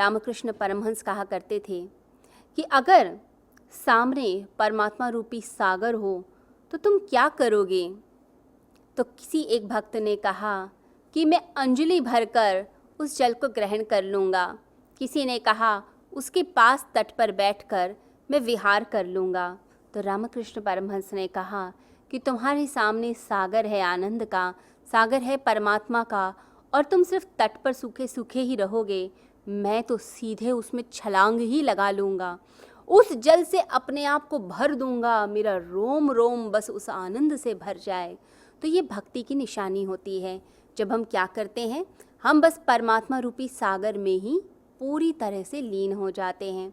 रामकृष्ण परमहंस कहा करते थे कि अगर सामने परमात्मा रूपी सागर हो तो तुम क्या करोगे? तो किसी एक भक्त ने कहा कि मैं अंजलि भरकर उस जल को ग्रहण कर लूँगा। किसी ने कहा उसके पास तट पर बैठकर मैं विहार कर लूँगा। तो रामकृष्ण परमहंस ने कहा कि तुम्हारे सामने सागर है आनंद का, सागर है परमात्मा का, और तुम सिर्फ तट पर सूखे सूखे ही रहोगे। मैं तो सीधे उसमें छलांग ही लगा लूँगा, उस जल से अपने आप को भर दूँगा, मेरा रोम रोम बस उस आनंद से भर जाए। तो ये भक्ति की निशानी होती है। जब हम क्या करते हैं, हम बस परमात्मा रूपी सागर में ही पूरी तरह से लीन हो जाते हैं।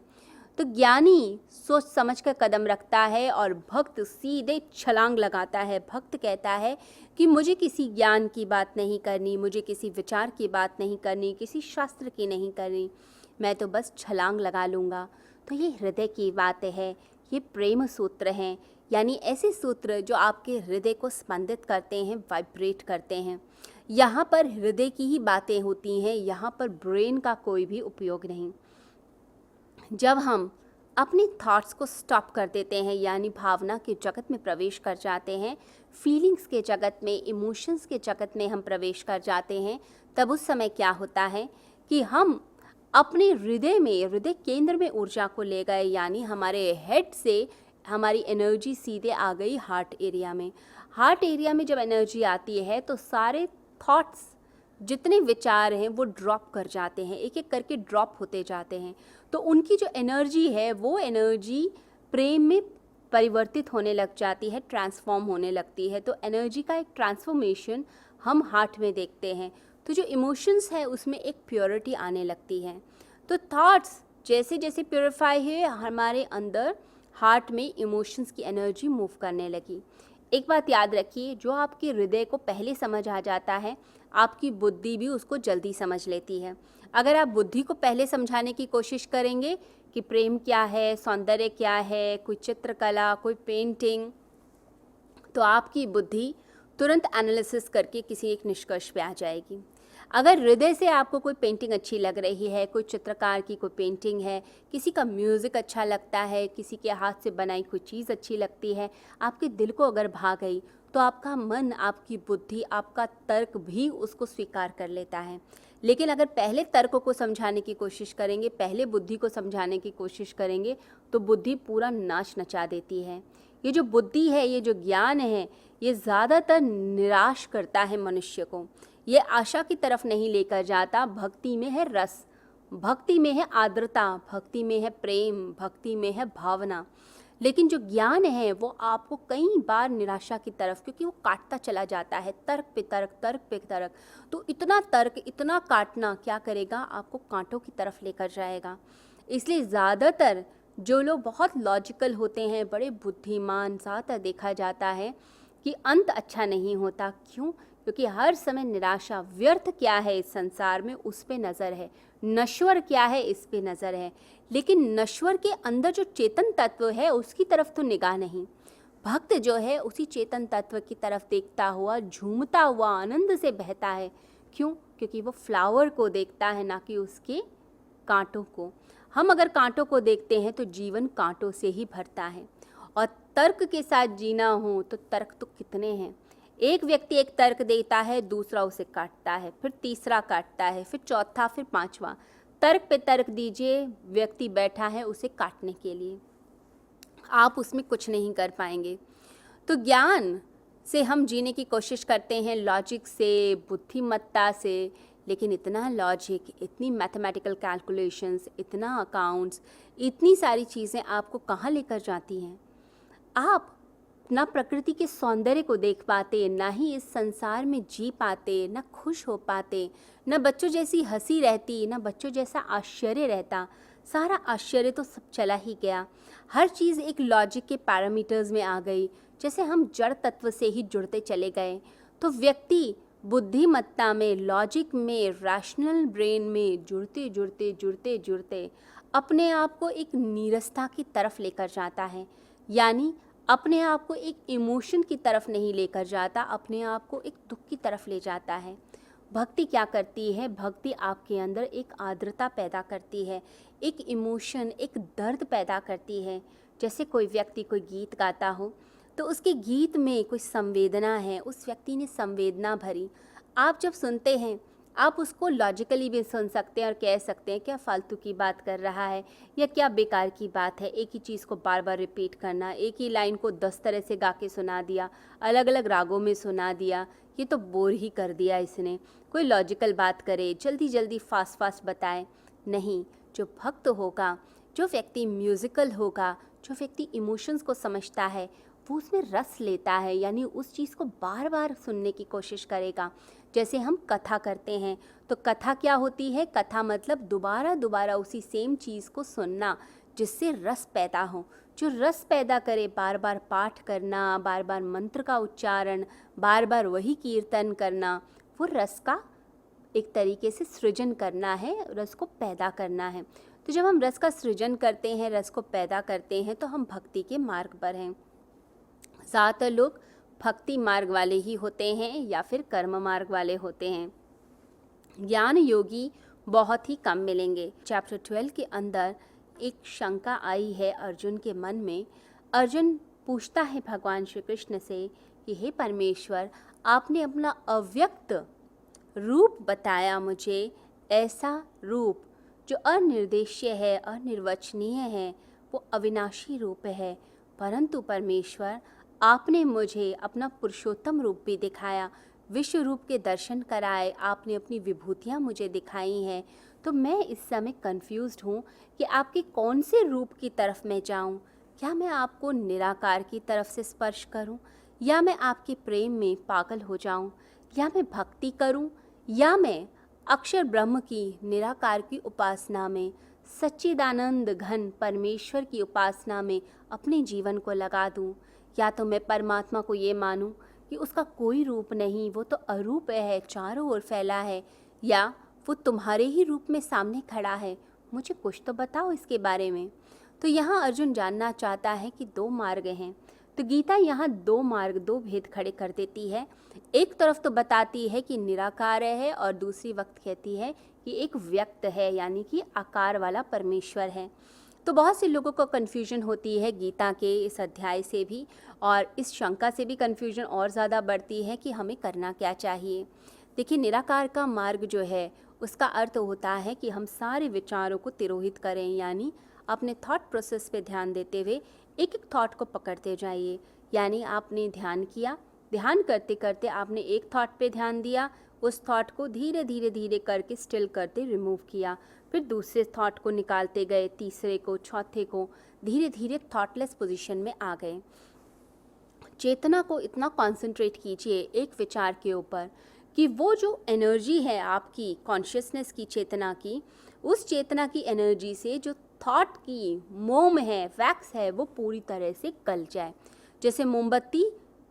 तो ज्ञानी सोच समझ कर कदम रखता है और भक्त सीधे छलांग लगाता है। भक्त कहता है कि मुझे किसी ज्ञान की बात नहीं करनी, मुझे किसी विचार की बात नहीं करनी, किसी शास्त्र की नहीं करनी, मैं तो बस छलांग लगा लूँगा। तो ये हृदय की बात है, ये प्रेम सूत्र हैं, यानी ऐसे सूत्र जो आपके हृदय को स्पंदित करते हैं, वाइब्रेट करते हैं। यहाँ पर हृदय की ही बातें होती हैं, यहाँ पर ब्रेन का कोई भी उपयोग नहीं। जब हम अपने थॉट्स को स्टॉप कर देते हैं, यानी भावना के जगत में प्रवेश कर जाते हैं, फीलिंग्स के जगत में, इमोशंस के जगत में हम प्रवेश कर जाते हैं, तब उस समय क्या होता है कि हम अपने हृदय में, हृदय केंद्र में ऊर्जा को ले गए, यानी हमारे हेड से हमारी एनर्जी सीधे आ गई हार्ट एरिया में। हार्ट एरिया में जब एनर्जी आती है तो सारे थॉट्स, जितने विचार हैं वो ड्रॉप कर जाते हैं, एक एक करके ड्रॉप होते जाते हैं। तो उनकी जो एनर्जी है वो एनर्जी प्रेम में परिवर्तित होने लग जाती है, ट्रांसफॉर्म होने लगती है। तो एनर्जी का एक ट्रांसफॉर्मेशन हम हार्ट में देखते हैं। तो जो इमोशंस है उसमें एक प्योरिटी आने लगती है। तो थॉट्स जैसे जैसे प्योरीफाई है, हमारे अंदर हार्ट में इमोशंस की एनर्जी मूव करने लगी। एक बात याद रखिए, जो आपके हृदय को पहले समझ आ जाता है, आपकी बुद्धि भी उसको जल्दी समझ लेती है। अगर आप बुद्धि को पहले समझाने की कोशिश करेंगे कि प्रेम क्या है, सौंदर्य क्या है, कोई चित्रकला, कोई पेंटिंग, तो आपकी बुद्धि तुरंत एनालिसिस करके किसी एक निष्कर्ष पे आ जाएगी। अगर हृदय से आपको कोई पेंटिंग अच्छी लग रही है, कोई चित्रकार की कोई पेंटिंग है, किसी का म्यूज़िक अच्छा लगता है, किसी के हाथ से बनाई कोई चीज़ अच्छी लगती है, आपके दिल को अगर भा गई, तो आपका मन, आपकी बुद्धि, आपका तर्क भी उसको स्वीकार कर लेता है। लेकिन अगर पहले तर्क को समझाने की कोशिश करेंगे, पहले बुद्धि को समझाने की कोशिश करेंगे, तो बुद्धि पूरा नाच नचा देती है। ये जो बुद्धि है, ये जो ज्ञान है, ये ज़्यादातर निराश करता है मनुष्य को। ये आशा की तरफ नहीं लेकर जाता। भक्ति में है रस, भक्ति में है आर्द्रता, भक्ति में है प्रेम, भक्ति में है भावना। लेकिन जो ज्ञान है वो आपको कई बार निराशा की तरफ, क्योंकि वो काटता चला जाता है, तर्क पे तर्क, तर्क पे तर्क। तो इतना तर्क, इतना काटना क्या करेगा, आपको कांटों की तरफ लेकर जाएगा। इसलिए ज़्यादातर जो लोग बहुत लॉजिकल होते हैं, बड़े बुद्धिमान, ज़्यादातर देखा जाता है कि अंत अच्छा नहीं होता। क्यों? क्योंकि हर समय निराशा, व्यर्थ क्या है इस संसार में उस पे नज़र है, नश्वर क्या है इस पे नज़र है, लेकिन नश्वर के अंदर जो चेतन तत्व है उसकी तरफ तो निगाह नहीं। भक्त जो है उसी चेतन तत्व की तरफ देखता हुआ, झूमता हुआ, आनंद से बहता है। क्यों? क्योंकि वो फ्लावर को देखता है, ना कि उसके कांटों को। हम अगर कांटों को देखते हैं तो जीवन कांटों से ही भरता है। और तर्क के साथ जीना हो तो तर्क तो कितने हैं। एक व्यक्ति एक तर्क देता है, दूसरा उसे काटता है, फिर तीसरा काटता है, फिर चौथा, फिर पांचवा। तर्क पे तर्क दीजिए, व्यक्ति बैठा है उसे काटने के लिए, आप उसमें कुछ नहीं कर पाएंगे। तो ज्ञान से हम जीने की कोशिश करते हैं, लॉजिक से, बुद्धिमत्ता से, लेकिन इतना लॉजिक, इतनी मैथमेटिकल कैलकुलेशंस, इतना अकाउंट्स, इतनी सारी चीज़ें आपको कहाँ लेकर जाती हैं। आप ना प्रकृति के सौंदर्य को देख पाते, ना ही इस संसार में जी पाते, ना खुश हो पाते, ना बच्चों जैसी हंसी रहती, ना बच्चों जैसा आश्चर्य रहता। सारा आश्चर्य तो सब चला ही गया। हर चीज़ एक लॉजिक के पैरामीटर्स में आ गई, जैसे हम जड़ तत्व से ही जुड़ते चले गए। तो व्यक्ति बुद्धिमत्ता में, लॉजिक में, रैशनल ब्रेन में जुड़ते जुड़ते जुड़ते जुड़ते अपने आप को एक नीरसता की तरफ लेकर जाता है, यानी अपने आप को एक इमोशन की तरफ नहीं लेकर जाता, अपने आप को एक दुख की तरफ ले जाता है। भक्ति क्या करती है? भक्ति आपके अंदर एक आर्द्रता पैदा करती है, एक इमोशन, एक दर्द पैदा करती है। जैसे कोई व्यक्ति कोई गीत गाता हो तो उसके गीत में कोई संवेदना है, उस व्यक्ति ने संवेदना भरी। आप जब सुनते हैं आप उसको लॉजिकली भी सुन सकते हैं और कह सकते हैं क्या फालतू की बात कर रहा है या क्या बेकार की बात है। एक ही चीज़ को बार बार रिपीट करना, एक ही लाइन को 10 तरह से गा के सुना दिया, अलग अलग रागों में सुना दिया, ये तो बोर ही कर दिया इसने। कोई लॉजिकल बात करे, जल्दी जल्दी फास्ट फास्ट बताए। नहीं, जो भक्त होगा, जो व्यक्ति म्यूज़िकल होगा, जो व्यक्ति इमोशंस को समझता है, वो उसमें रस लेता है, यानी उस चीज़ को बार बार सुनने की कोशिश करेगा। जैसे हम कथा करते हैं तो कथा क्या होती है? कथा मतलब दोबारा दोबारा उसी सेम चीज़ को सुनना जिससे रस पैदा हो। जो रस पैदा करे, बार बार पाठ करना, बार बार मंत्र का उच्चारण, बार बार वही कीर्तन करना, वो रस का एक तरीके से सृजन करना है, रस को पैदा करना है। तो जब हम रस का सृजन करते हैं, रस को पैदा करते हैं, तो हम भक्ति के मार्ग पर हैं। ज़्यादातर लोग भक्ति मार्ग वाले ही होते हैं या फिर कर्म मार्ग वाले होते हैं। ज्ञान योगी बहुत ही कम मिलेंगे। चैप्टर 12 के अंदर एक शंका आई है अर्जुन के मन में। अर्जुन पूछता है भगवान श्री कृष्ण से कि हे परमेश्वर, आपने अपना अव्यक्त रूप बताया मुझे, ऐसा रूप जो अनिर्देश्य है, अनिर्वचनीय है, वो अविनाशी रूप है। परंतु परमेश्वर, आपने मुझे अपना पुरुषोत्तम रूप भी दिखाया, विश्व रूप के दर्शन कराए, आपने अपनी विभूतियाँ मुझे दिखाई हैं। तो मैं इस समय कंफ्यूज्ड हूँ कि आपके कौन से रूप की तरफ मैं जाऊँ। क्या मैं आपको निराकार की तरफ से स्पर्श करूँ, या मैं आपके प्रेम में पागल हो जाऊँ, या मैं भक्ति करूँ, या मैं अक्षर ब्रह्म की निराकार की उपासना में, सच्चिदानंद घन परमेश्वर की उपासना में अपने जीवन को लगा दूँ। या तो मैं परमात्मा को ये मानूं कि उसका कोई रूप नहीं, वो तो अरूप है, चारों ओर फैला है, या वो तुम्हारे ही रूप में सामने खड़ा है। मुझे कुछ तो बताओ इसके बारे में। तो यहाँ अर्जुन जानना चाहता है कि दो मार्ग हैं। तो गीता यहाँ दो मार्ग, दो भेद खड़े कर देती है। एक तरफ तो बताती है कि निराकार है और दूसरी वक्त कहती है कि एक व्यक्त है, यानी कि आकार वाला परमेश्वर है। तो बहुत से लोगों को कन्फ्यूजन होती है गीता के इस अध्याय से भी, और इस शंका से भी कन्फ्यूजन और ज़्यादा बढ़ती है कि हमें करना क्या चाहिए। देखिए, निराकार का मार्ग जो है उसका अर्थ होता है कि हम सारे विचारों को तिरोहित करें, यानी अपने थॉट प्रोसेस पे ध्यान देते हुए एक एक थॉट को पकड़ते जाइए। यानी आपने ध्यान किया, ध्यान करते करते आपने एक थॉट पे ध्यान दिया, उस थॉट को धीरे धीरे धीरे करके स्टिल करते रिमूव किया, फिर दूसरे थॉट को निकालते गए, तीसरे को, चौथे को, धीरे धीरे थॉटलेस पोजीशन में आ गए। चेतना को इतना कंसंट्रेट कीजिए एक विचार के ऊपर कि वो जो एनर्जी है आपकी कॉन्शियसनेस की, चेतना की, उस चेतना की एनर्जी से जो थॉट की मोम है, वैक्स है, वो पूरी तरह से गल जाए। जैसे मोमबत्ती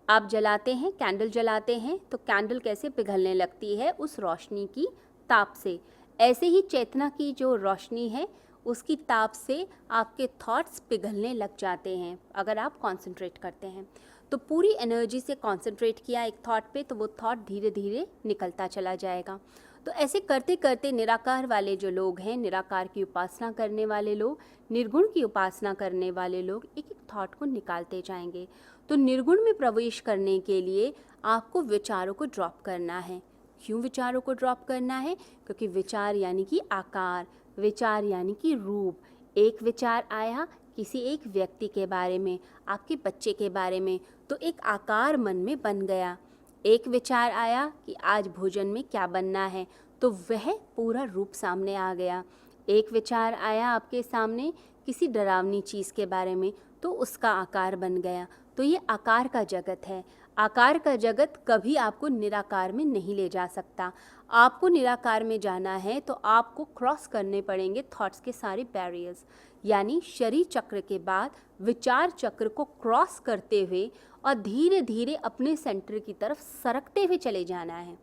आप जलाते हैं, कैंडल जलाते हैं, तो कैंडल कैसे पिघलने लगती है? उस रोशनी की ताप से। ऐसे ही चेतना की जो रोशनी है उसकी ताप से आपके थॉट्स पिघलने लग जाते हैं अगर आप कंसंट्रेट करते हैं। तो पूरी एनर्जी से कंसंट्रेट किया एक थॉट पे, तो वो थॉट धीरे धीरे निकलता चला जाएगा। तो ऐसे करते करते निराकार वाले जो लोग हैं, निराकार की उपासना करने वाले लोग, निर्गुण की उपासना करने वाले लोग एक एक थॉट को निकालते जाएंगे। तो निर्गुण में प्रवेश करने के लिए आपको विचारों को ड्रॉप करना है। क्यों विचारों को ड्रॉप करना है? क्योंकि विचार यानी कि आकार, विचार यानी कि रूप। एक विचार आया किसी एक व्यक्ति के बारे में, आपके बच्चे के बारे में, तो एक आकार मन में बन गया। एक विचार आया कि आज भोजन में क्या बनना है, तो वह पूरा रूप सामने आ गया। एक विचार आया आपके सामने किसी डरावनी चीज़ के बारे में, तो उसका आकार बन गया। तो ये आकार का जगत है। आकार का जगत कभी आपको निराकार में नहीं ले जा सकता। आपको निराकार में जाना है तो आपको क्रॉस करने पड़ेंगे थॉट्स के सारे बैरियर्स, यानी शरीर चक्र के बाद विचार चक्र को क्रॉस करते हुए और धीरे धीरे अपने सेंटर की तरफ सरकते हुए चले जाना है।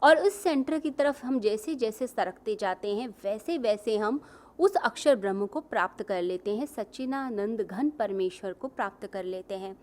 और उस सेंटर की तरफ हम जैसे जैसे सरकते जाते हैं वैसे वैसे हम उस अक्षर ब्रह्म को प्राप्त कर लेते हैं, सच्चिदानंद घन परमेश्वर को प्राप्त कर लेते हैं।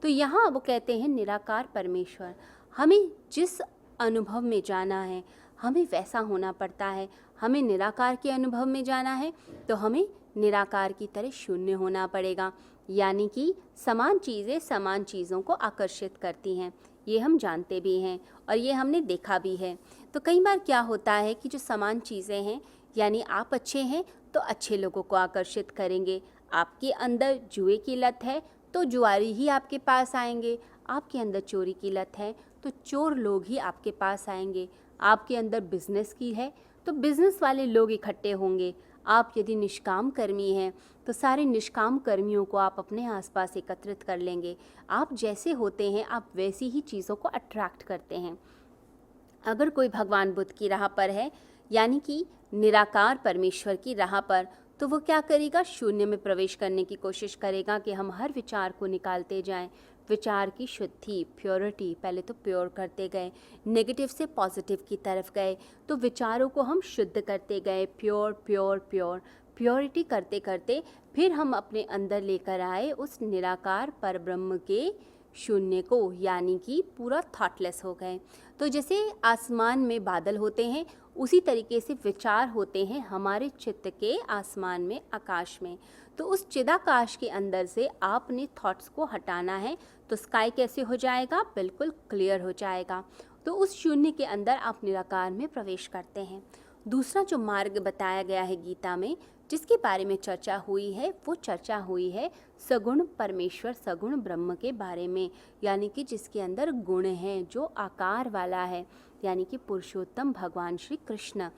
तो यहाँ वो कहते हैं निराकार परमेश्वर। हमें जिस अनुभव में जाना है, हमें वैसा होना पड़ता है। हमें निराकार के अनुभव में जाना है तो हमें निराकार की तरह शून्य होना पड़ेगा, यानी कि समान चीज़ें समान चीज़ों को आकर्षित करती हैं, ये हम जानते भी हैं और ये हमने देखा भी है। तो कई बार क्या होता है कि जो समान चीज़ें हैं, यानी आप अच्छे हैं तो अच्छे लोगों को आकर्षित करेंगे, आपके अंदर जुए की लत है तो जुआरी ही आपके पास आएंगे, आपके अंदर चोरी की लत है तो चोर लोग ही आपके पास आएंगे, आपके अंदर बिजनेस की है तो बिजनेस वाले लोग इकट्ठे होंगे, आप यदि निष्काम कर्मी हैं तो सारे निष्काम कर्मियों को आप अपने आसपास एकत्रित कर लेंगे। आप जैसे होते हैं आप वैसी ही चीज़ों को अट्रैक्ट करते हैं। अगर कोई भगवान बुद्ध की राह पर है, यानी कि निराकार परमेश्वर की राह पर, तो वो क्या करेगा, शून्य में प्रवेश करने की कोशिश करेगा कि हम हर विचार को निकालते जाएं, विचार की शुद्धि, प्योरिटी, पहले तो प्योर करते गए, नेगेटिव से पॉजिटिव की तरफ गए, तो विचारों को हम शुद्ध करते गए, प्योर प्योर प्योर, प्योरिटी करते करते फिर हम अपने अंदर लेकर आए उस निराकार परब्रह्म के शून्य को, यानी कि पूरा थॉटलेस हो गए। तो जैसे आसमान में बादल होते हैं, उसी तरीके से विचार होते हैं हमारे चित्त के आसमान में, आकाश में। तो उस चिदाकाश के अंदर से आपने थॉट्स को हटाना है तो स्काई कैसे हो जाएगा, बिल्कुल क्लियर हो जाएगा। तो उस शून्य के अंदर आप निराकार में प्रवेश करते हैं। दूसरा जो मार्ग बताया गया है गीता में, जिसके बारे में चर्चा हुई है, वो चर्चा हुई है सगुण परमेश्वर, सगुण ब्रह्म के बारे में, यानी कि जिसके अंदर गुण हैं, जो आकार वाला है, यानी कि पुरुषोत्तम भगवान श्री कृष्ण।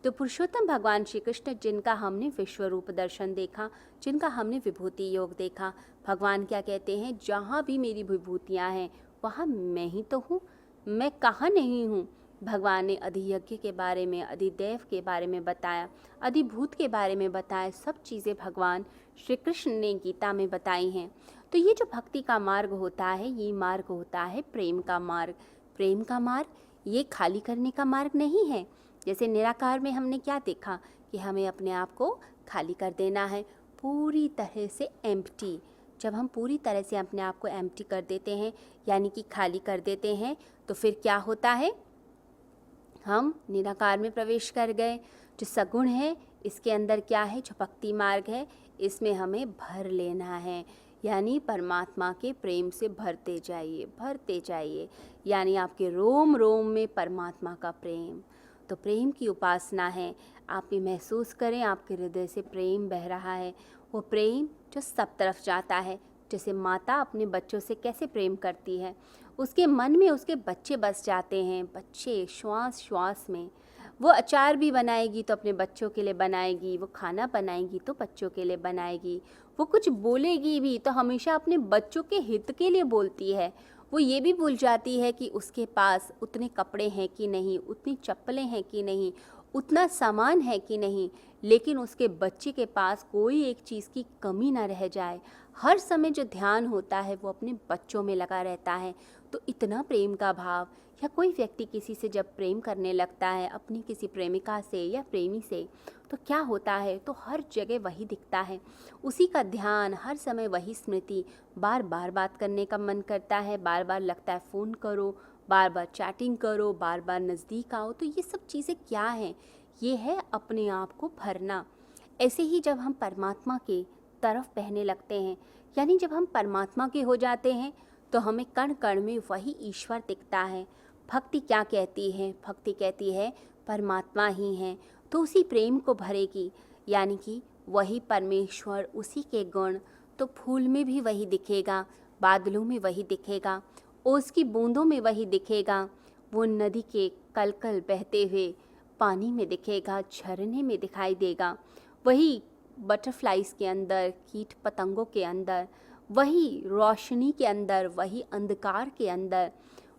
तो पुरुषोत्तम भगवान श्री कृष्ण, जिनका हमने विश्व रूप दर्शन देखा, जिनका हमने विभूति योग देखा, भगवान क्या कहते हैं, जहाँ भी मेरी विभूतियाँ हैं वहाँ मैं ही तो हूँ, मैं कहाँ नहीं हूँ। भगवान ने अधियज्ञ के बारे में, अधिदेव के बारे में बताया, अधिभूत के बारे में बताया, सब चीज़ें भगवान श्री कृष्ण ने गीता में बताई हैं। तो ये जो भक्ति का मार्ग होता है, ये मार्ग होता है प्रेम का मार्ग। प्रेम का मार्ग ये खाली करने का मार्ग नहीं है। जैसे निराकार में हमने क्या देखा कि हमें अपने आप को खाली कर देना है, पूरी तरह से एम्प्टी। जब हम पूरी तरह से अपने आप को एम्प्टी कर देते हैं, यानी कि खाली कर देते हैं, तो फिर क्या होता है, हम निराकार में प्रवेश कर गए। जो सगुण है, इसके अंदर क्या है, जो भक्ति मार्ग है, इसमें हमें भर लेना है, यानी परमात्मा के प्रेम से भरते जाइए, भरते जाइए, यानी आपके रोम रोम में परमात्मा का प्रेम। तो प्रेम की उपासना है, आप ये महसूस करें आपके हृदय से प्रेम बह रहा है, वो प्रेम जो सब तरफ जाता है। जैसे माता अपने बच्चों से कैसे प्रेम करती है, उसके मन में उसके बच्चे बस जाते हैं, बच्चे श्वास श्वास में। वो अचार भी बनाएगी तो अपने बच्चों के लिए बनाएगी, वो खाना बनाएगी तो बच्चों के लिए बनाएगी, वो कुछ बोलेगी भी तो हमेशा अपने बच्चों के हित के लिए बोलती है। वो ये भी भूल जाती है कि उसके पास उतने कपड़े हैं कि नहीं, उतनी चप्पलें हैं कि नहीं, उतना सामान है कि नहीं, लेकिन उसके बच्चे के पास कोई एक चीज़ की कमी ना रह जाए। हर समय जो ध्यान होता है वो अपने बच्चों में लगा रहता है। तो इतना प्रेम का भाव, या कोई व्यक्ति किसी से जब प्रेम करने लगता है, अपनी किसी प्रेमिका से या प्रेमी से, तो क्या होता है, तो हर जगह वही दिखता है, उसी का ध्यान, हर समय वही स्मृति, बार बार बात करने का मन करता है, बार बार लगता है फ़ोन करो, बार बार चैटिंग करो, बार बार नज़दीक आओ। तो ये सब चीज़ें क्या हैं, ये है अपने आप को भरना। ऐसे ही जब हम परमात्मा के तरफ बहने लगते हैं, यानी जब हम परमात्मा के हो जाते हैं, तो हमें कण कण में वही ईश्वर दिखता है। भक्ति क्या कहती है, भक्ति कहती है परमात्मा ही है, तो उसी प्रेम को भरेगी, यानी कि वही परमेश्वर, उसी के गुण। तो फूल में भी वही दिखेगा, बादलों में वही दिखेगा, ओस की बूंदों में वही दिखेगा, वो नदी के कलकल बहते हुए पानी में दिखेगा, झरने में दिखाई देगा, वही बटरफ्लाइज के अंदर, कीट पतंगों के अंदर, वही रोशनी के अंदर, वही अंधकार के अंदर,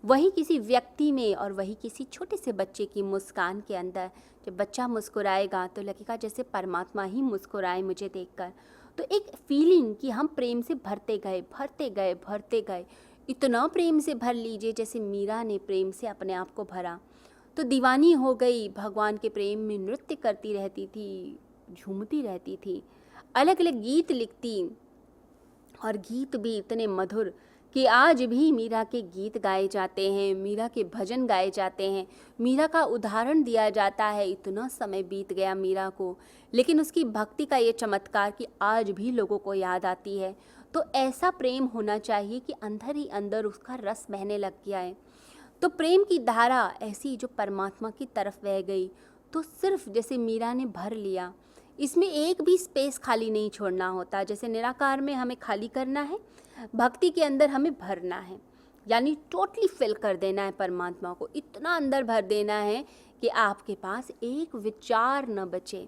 वही किसी व्यक्ति में, और वही किसी छोटे से बच्चे की मुस्कान के अंदर। जब बच्चा मुस्कुराएगा तो लगेगा जैसे परमात्मा ही मुस्कुराए मुझे देखकर। तो एक फीलिंग कि हम प्रेम से भरते गए, भरते गए, भरते गए। इतना प्रेम से भर लीजिए जैसे मीरा ने प्रेम से अपने आप को भरा। तो दीवानी हो गई, भगवान के प्रेम में नृत्य करती रहती थी, झूमती रहती थी, अलग अलग गीत लिखती, और गीत भी इतने मधुर कि आज भी मीरा के गीत गाए जाते हैं, मीरा के भजन गाए जाते हैं, मीरा का उदाहरण दिया जाता है। इतना समय बीत गया मीरा को, लेकिन उसकी भक्ति का ये चमत्कार कि आज भी लोगों को याद आती है। तो ऐसा प्रेम होना चाहिए कि अंदर ही अंदर उसका रस बहने लग गया है। तो प्रेम की धारा ऐसी जो परमात्मा की तरफ बह गई, तो सिर्फ जैसे मीरा ने भर लिया, इसमें एक भी स्पेस खाली नहीं छोड़ना होता। जैसे निराकार में हमें खाली करना है, भक्ति के अंदर हमें भरना है, यानी टोटली फिल कर देना है परमात्मा को। इतना अंदर भर देना है कि आपके पास एक विचार न बचे।